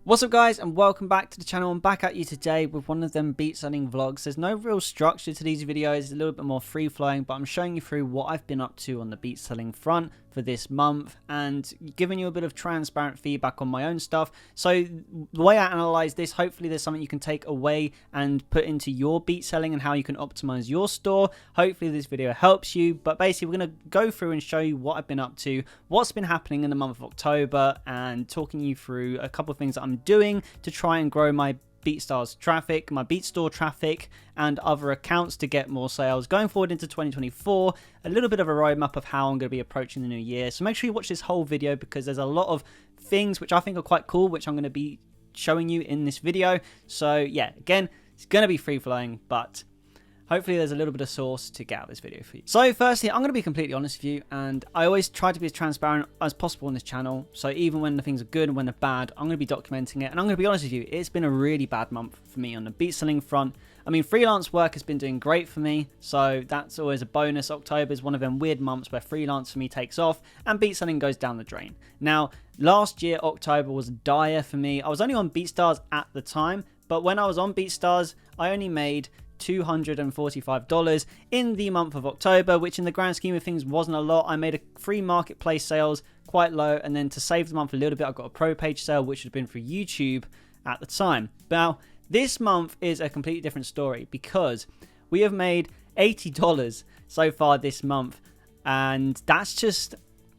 What's up guys, and welcome back to the channel. I'm back at you today with one of them beat selling vlogs. There's no real structure to these videos, it's a little bit more free flowing, but I'm showing you through what I've been up to on the beat selling front for this month and giving you a bit of transparent feedback on my own stuff. So the way I analyze this, hopefully there's something you can take away and put into your beat selling and how you can optimize your store. Hopefully this video helps you, but basically we're going to go through and show you what I've been up to, what's been happening in the month of October, and talking you through a couple of things that I'm doing to try and grow my BeatStars traffic, my BeatStore traffic, and other accounts to get more sales going forward into 2024. A little bit of a roadmap of how I'm going to be approaching the new year. So make sure you watch this whole video because there's a lot of things which I think are quite cool, which I'm going to be showing you in this video. So yeah, again, it's going to be free flowing, but hopefully there's a little bit of source to get out of this video for you. So firstly, I'm going to be completely honest with you, and I always try to be as transparent as possible on this channel. So even when the things are good and when they're bad, I'm going to be documenting it. And I'm going to be honest with you, it's been a really bad month for me on the beat selling front. I mean, freelance work has been doing great for me, so that's always a bonus. October is one of them weird months where freelance for me takes off and beat selling goes down the drain. Now, last year, October was dire for me. I was only on BeatStars at the time, but when I was on BeatStars, I only made $245 in the month of October, which in the grand scheme of things wasn't a lot. I made a free marketplace sales quite low, and then to save the month a little bit, I got a pro page sale, which had been for YouTube at the time. Now, this month is a completely different story because we have made $80 so far this month, and that's just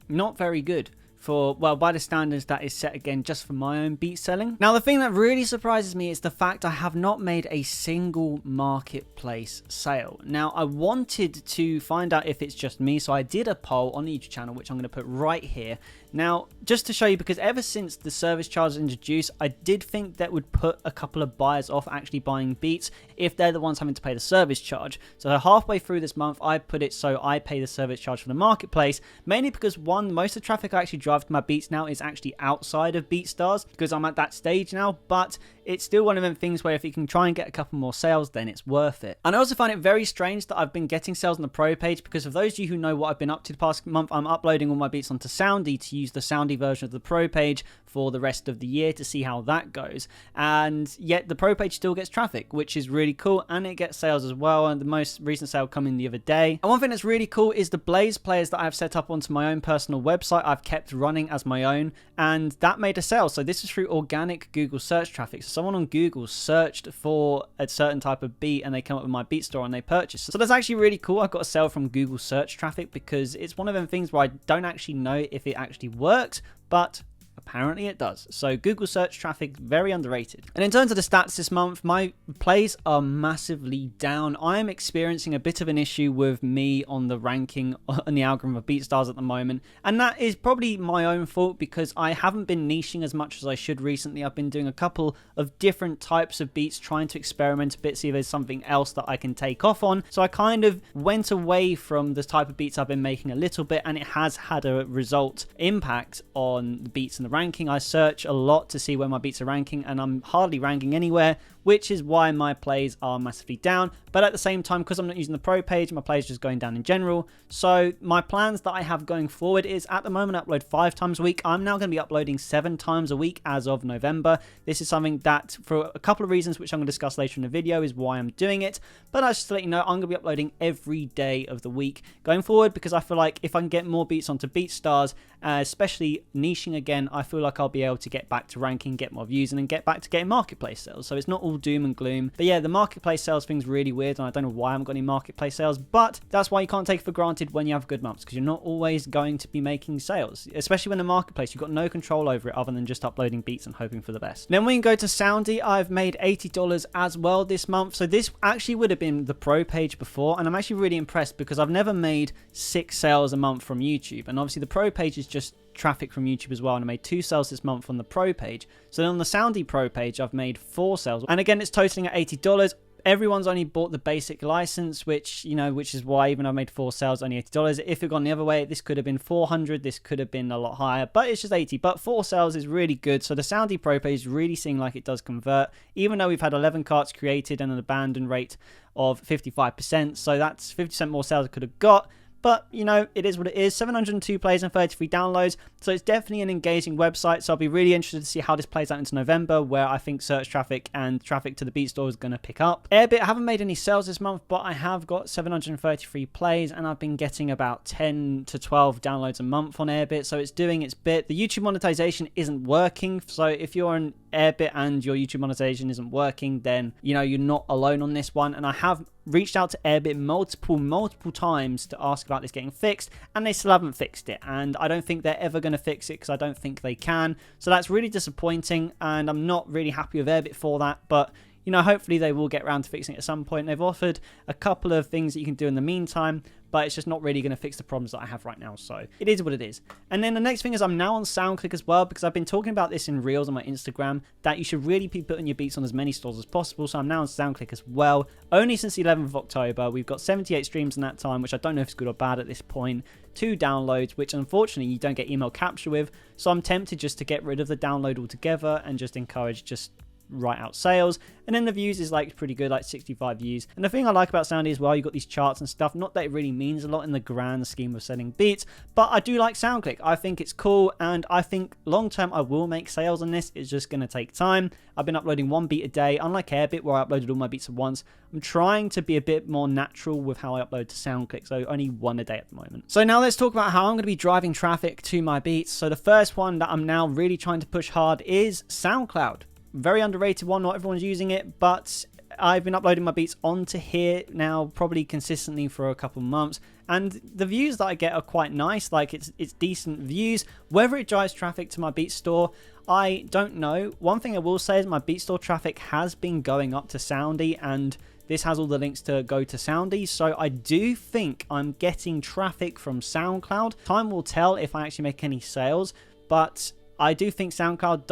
not very good for, well, by the standards that is set again just for my own beat selling. Now, the thing that really surprises me is the fact I have not made a single marketplace sale. Now, I wanted to find out if it's just me, so I did a poll on the YouTube channel, which I'm going to put right here. Now, just to show you, because ever since the service charge was introduced, I did think that would put a couple of buyers off actually buying beats if they're the ones having to pay the service charge. So halfway through this month, I put it so I pay the service charge for the marketplace, mainly because one, most of the traffic I actually drive to my beats now is actually outside of BeatStars because I'm at that stage now, but it's still one of them things where if you can try and get a couple more sales, then it's worth it. And I also find it very strange that I've been getting sales on the pro page because of those of you who know what I've been up to the past month, I'm uploading all my beats onto Soundy to use the Soundy version of the pro page for the rest of the year to see how that goes. And yet the pro page still gets traffic, which is really cool, and it gets sales as well. And the most recent sale coming the other day. And one thing that's really cool is the Blaze players that I've set up onto my own personal website, I've kept running as my own, and that made a sale. So this is through organic Google search traffic. So someone on Google searched for a certain type of beat and they come up with my beat store and they purchased. So that's actually really cool. I got a sale from Google search traffic because it's one of them things where I don't actually know if it actually works, but apparently it does. So Google search traffic, very underrated. And in terms of the stats this month, my plays are massively down. I am experiencing a bit of an issue with me on the ranking on the algorithm of BeatStars at the moment. And that is probably my own fault because I haven't been niching as much as I should recently. I've been doing a couple of different types of beats, trying to experiment a bit, see if there's something else that I can take off on. So I kind of went away from the type of beats I've been making a little bit, and it has had a result impact on the beats and the ranking. I search a lot to see where my beats are ranking, and I'm hardly ranking anywhere, which is why my plays are massively down. But at the same time, because I'm not using the pro page, my plays are just going down in general. So my plans that I have going forward is, at the moment, I upload 5 times a week. I'm now going to be uploading 7 times a week as of November. This is something that, for a couple of reasons which I'm going to discuss later in the video, is why I'm doing it. But just to let you know, I'm going to be uploading every day of the week going forward, because I feel like if I can get more beats onto BeatStars, especially niching again, I feel like I'll be able to get back to ranking, get more views, and then get back to getting marketplace sales. So it's not all doom and gloom. But yeah, the marketplace sales thing's really weird, and I don't know why I haven't got any marketplace sales, but that's why you can't take it for granted when you have good months, because you're not always going to be making sales, especially when the marketplace, you've got no control over it other than just uploading beats and hoping for the best. Then we can go to Soundy. I've made $80 as well this month. So this actually would have been the pro page before, and I'm actually really impressed because I've never made 6 sales a month from YouTube, and obviously the pro page is just traffic from YouTube as well, and I made 2 sales this month on the pro page. So then on the Soundy pro page, I've made 4 sales, and again, it's totaling at $80. Everyone's only bought the basic license, which is why even though I made 4 sales, only $80. If it gone the other way, this could have been 400, this could have been a lot higher, but it's just 80. But 4 sales is really good. So the Soundy Pro page is really seeing like it does convert, even though we've had 11 carts created and an abandon rate of 55%. So that's 50% more sales I could have got. but you know, it is what it is. 702 plays and 33 downloads, so it's definitely an engaging website. So I'll be really interested to see how this plays out into November, where I think search traffic and traffic to the Beat Store is going to pick up. Airbit, I haven't made any sales this month, but I have got 733 plays, and I've been getting about 10 to 12 downloads a month on Airbit, so it's doing its bit. The YouTube monetization isn't working, so if you're on Airbit and your YouTube monetization isn't working, then you know, you're not alone on this one. And I have reached out to Airbit multiple times to ask about this getting fixed, and they still haven't fixed it, and I don't think they're ever going to fix it because I don't think they can. So that's really disappointing, and I'm not really happy with Airbit for that, but you know, hopefully they will get around to fixing it at some point. They've offered a couple of things that you can do in the meantime, but it's just not really going to fix the problems that I have right now. So it is what it is. And then the next thing is I'm now on Soundclick as well, because I've been talking about this in Reels on my Instagram, that you should really be putting your beats on as many stores as possible. So I'm now on Soundclick as well. Only since the 11th of October. We've got 78 streams in that time, which I don't know if it's good or bad at this point. 2 downloads, which unfortunately you don't get email capture with. So I'm tempted just to get rid of the download altogether and just encourage just write out sales. And then the views is like pretty good, like 65 views. And the thing I like about Soundy as well, you got these charts and stuff, not that it really means a lot in the grand scheme of selling beats, but I do like Soundclick. I think it's cool, and I think long term I will make sales on this. It's just going to take time. I've been uploading 1 beat a day, unlike Airbit where I uploaded all my beats at once. I'm trying to be a bit more natural with how I upload to Soundclick, so only 1 a day at the moment. So now let's talk about how I'm going to be driving traffic to my beats. So the first one that I'm now really trying to push hard is SoundCloud. Very underrated one, not everyone's using it, but I've been uploading my beats onto here now probably consistently for a couple months, and the views that I get are quite nice. Like it's decent views. Whether it drives traffic to my Beat Store, I don't know. One thing I will say is my Beat Store traffic has been going up to Soundy, and this has all the links to go to Soundy, so I do think I'm getting traffic from SoundCloud. Time will tell if I actually make any sales, but I do think SoundCloud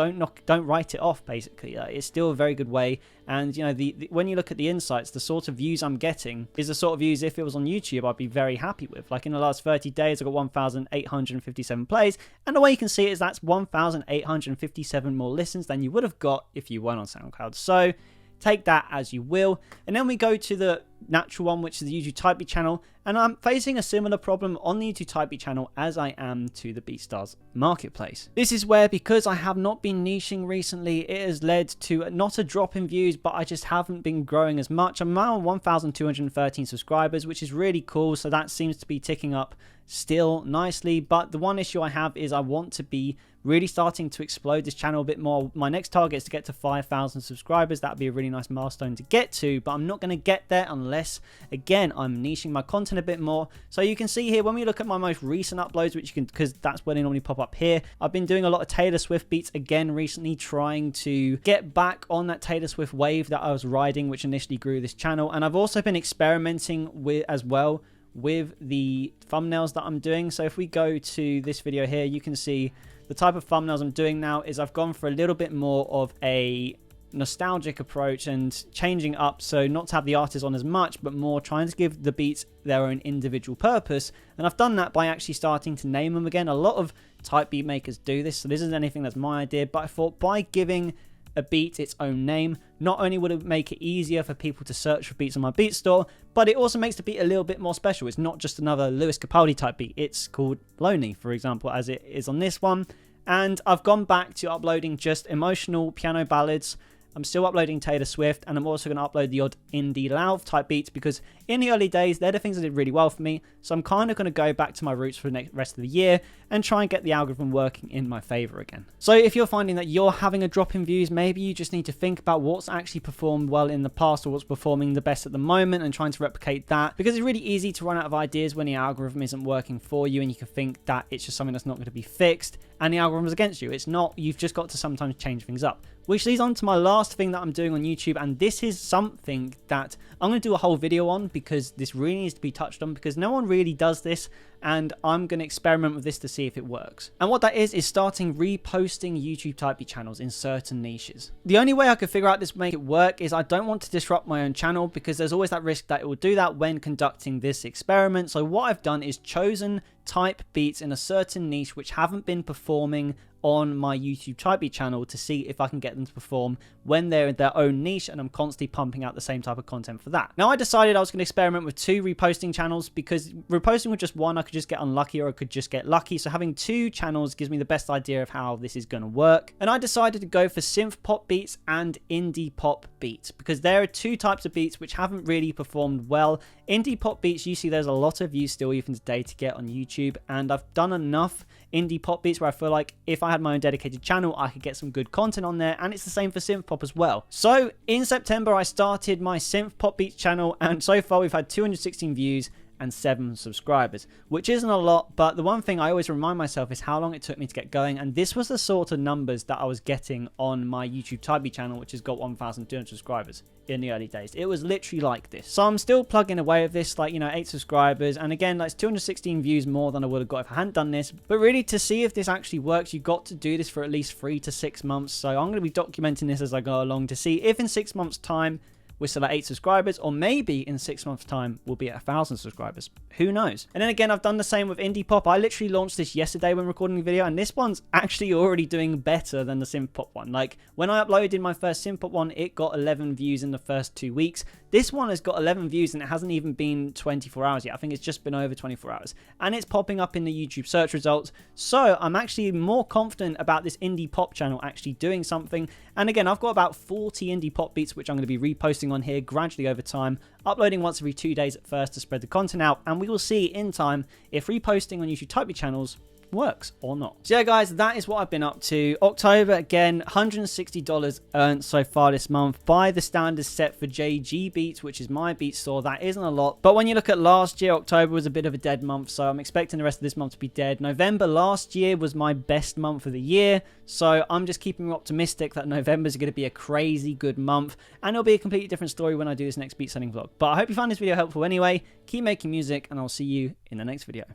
don't write it off. Basically, it's still a very good way. And you know, when you look at the insights, the sort of views I'm getting is the sort of views if it was on YouTube I'd be very happy with. Like in the last 30 days, I got 1,857 plays, and the way you can see it is that's 1,857 more listens than you would have got if you weren't on SoundCloud. So take that as you will. And then we go to the natural one, which is the YouTube Type Beat channel, and I'm facing a similar problem on the YouTube Type Beat channel as I am to the BeatStars marketplace. This is where, because I have not been niching recently, it has led to not a drop in views, but I just haven't been growing as much. I'm now on 1,213 subscribers, which is really cool, so that seems to be ticking up still nicely. But the one issue I have is I want to be really starting to explode this channel a bit more. My next target is to get to 5,000 subscribers. That would be a really nice milestone to get to, but I'm not going to get there unless, again, I'm niching my content a bit more. So you can see here, when we look at my most recent uploads, which you can, because that's where they normally pop up here, I've been doing a lot of Taylor Swift beats again recently, trying to get back on that Taylor Swift wave that I was riding, which initially grew this channel. And I've also been experimenting with as well with the thumbnails that I'm doing. So if we go to this video here, you can see the type of thumbnails I'm doing now is I've gone for a little bit more of a nostalgic approach and changing up, so not to have the artist on as much, but more trying to give the beats their own individual purpose. And I've done that by actually starting to name them again. A lot of type beat makers do this, so this isn't anything that's my idea, but I thought by giving a beat its own name, not only would it make it easier for people to search for beats on my Beat Store, but it also makes the beat a little bit more special. It's not just another Lewis Capaldi type beat. It's called Lonely, for example, as it is on this one. And I've gone back to uploading just emotional piano ballads. I'm still uploading Taylor Swift, and I'm also going to upload the odd indie loud type beats, because in the early days, they're the things that did really well for me. So I'm kind of going to go back to my roots for the rest of the year and try and get the algorithm working in my favor again. So if you're finding that you're having a drop in views, maybe you just need to think about what's actually performed well in the past or what's performing the best at the moment and trying to replicate that, because it's really easy to run out of ideas when the algorithm isn't working for you and you can think that it's just something that's not going to be fixed and the algorithm's against you. It's not. You've just got to sometimes change things up. Which leads on to my last thing that I'm doing on YouTube, and this is something that I'm going to do a whole video on, because this really needs to be touched on, because no one really does this, and I'm going to experiment with this to see if it works. And what that is starting reposting YouTube Type Beat channels in certain niches. The only way I could figure out this to make it work is I don't want to disrupt my own channel, because there's always that risk that it will do that when conducting this experiment. So what I've done is chosen type beats in a certain niche which haven't been performing on my YouTube type beat channel to see if I can get them to perform when they're in their own niche, and I'm constantly pumping out the same type of content for that. Now I decided I was going to experiment with 2 reposting channels, because reposting with just one I could just get unlucky or I could just get lucky, so having 2 channels gives me the best idea of how this is going to work. And I decided to go for synth pop beats and indie pop beats, because there are 2 types of beats which haven't really performed well. Indie pop beats, you see there's a lot of views still even today to get on YouTube, and I've done enough indie pop beats where I feel like if I had my own dedicated channel I could get some good content on there, and it's the same for synth pop as well. So in September I started my synth pop beats channel, and so far we've had 216 views and 7 subscribers, which isn't a lot, but the one thing I always remind myself is how long it took me to get going, and this was the sort of numbers that I was getting on my YouTube type beat channel, which has got 1,200 subscribers in the early days. It was literally like this. So I'm still plugging away with this, like, you know, 8 subscribers, and again, that's 216 views more than I would have got if I hadn't done this. But really, to see if this actually works, you've got to do this for at least 3 to 6 months. So I'm going to be documenting this as I go along to see if in 6 months time we're still at 8 subscribers, or maybe in 6 months time we'll be at 1,000 subscribers. Who knows? And then again, I've done the same with indie pop. I literally launched this yesterday when recording the video, and this one's actually already doing better than the synth pop one. Like, when I uploaded my first synth pop one, it got 11 views in the first 2 weeks. This one has got 11 views and it hasn't even been 24 hours yet. I think it's just been over 24 hours, and it's popping up in the YouTube search results. So I'm actually more confident about this indie pop channel actually doing something. And again, I've got about 40 indie pop beats which I'm going to be reposting on here gradually over time, uploading once every 2 days at first to spread the content out, and we will see in time if reposting on YouTube type beat channels works or not. So yeah guys, that is what I've been up to. October, again, $160 earned so far this month by the standards set for JG Beats, which is my beat store. That isn't a lot, but when you look at last year, October was a bit of a dead month, so I'm expecting the rest of this month to be dead. November last year was my best month of the year, so I'm just keeping optimistic that November is going to be a crazy good month, and it'll be a completely different story when I do this next beat selling vlog. But I hope you found this video helpful anyway. Keep making music, and I'll see you in the next video.